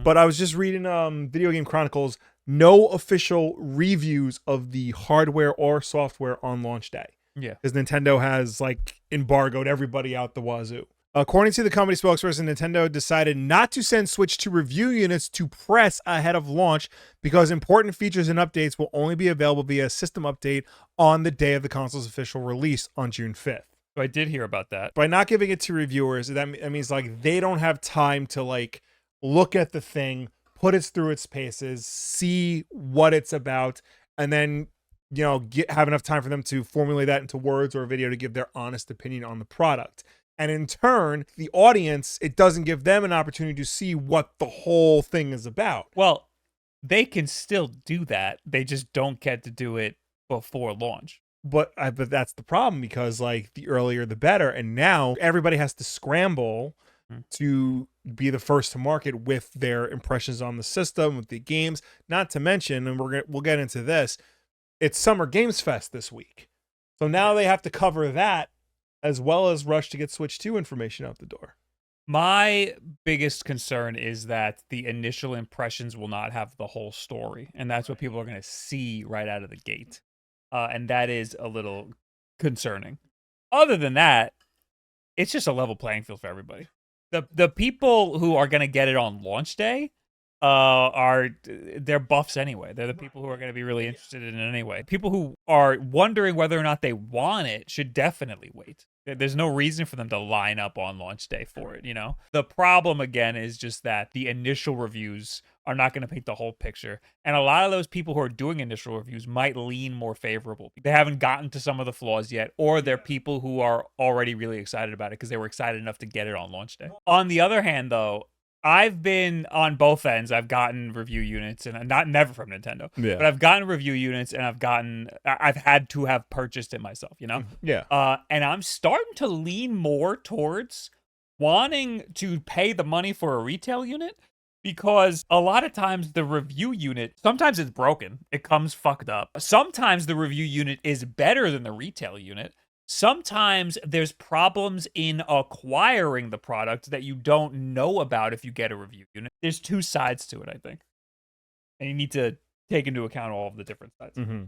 But I was just reading Video Game Chronicles, no official reviews of the hardware or software on launch day. Yeah. Because Nintendo has like embargoed everybody out the wazoo. According to the company spokesperson, Nintendo decided not to send Switch 2 review units to press ahead of launch because important features and updates will only be available via a system update on the day of the console's official release on June 5th. So I did hear about that. By not giving it to reviewers, that means like they don't have time to like look at the thing, put it through its paces, see what it's about, and then have enough time for them to formulate that into words or a video to give their honest opinion on the product. And in turn, the audience, it doesn't give them an opportunity to see what the whole thing is about. Well, they can still do that. They just don't get to do it before launch. But that's the problem, because like the earlier the better, and now everybody has to scramble to be the first to market with their impressions on the system, with the games. Not to mention, and we'll get into this, it's Summer Games Fest this week, so now they have to cover that as well as rush to get Switch 2 information out the door. My biggest concern is that the initial impressions will not have the whole story, and that's what people are going to see right out of the gate. And that is a little concerning. Other than that, it's just a level playing field for everybody. The people who are going to get it on launch day they're buffs anyway. They're the people who are going to be really interested in it anyway. People who are wondering whether or not they want it should definitely wait. There's no reason for them to line up on launch day for it, The problem, again, is just that the initial reviews are not going to paint the whole picture. And a lot of those people who are doing initial reviews might lean more favorable. They haven't gotten to some of the flaws yet, or they're people who are already really excited about it because they were excited enough to get it on launch day. On the other hand, though, I've been on both ends. I've gotten review units, and never from Nintendo, but I've gotten review units, and I've had to have purchased it myself, Yeah. And I'm starting to lean more towards wanting to pay the money for a retail unit, because a lot of times the review unit, sometimes it's broken. It comes fucked up. Sometimes the review unit is better than the retail unit. Sometimes there's problems in acquiring the product that you don't know about if you get a review unit. There's two sides to it, I think. And you need to take into account all of the different sides. Mm-hmm.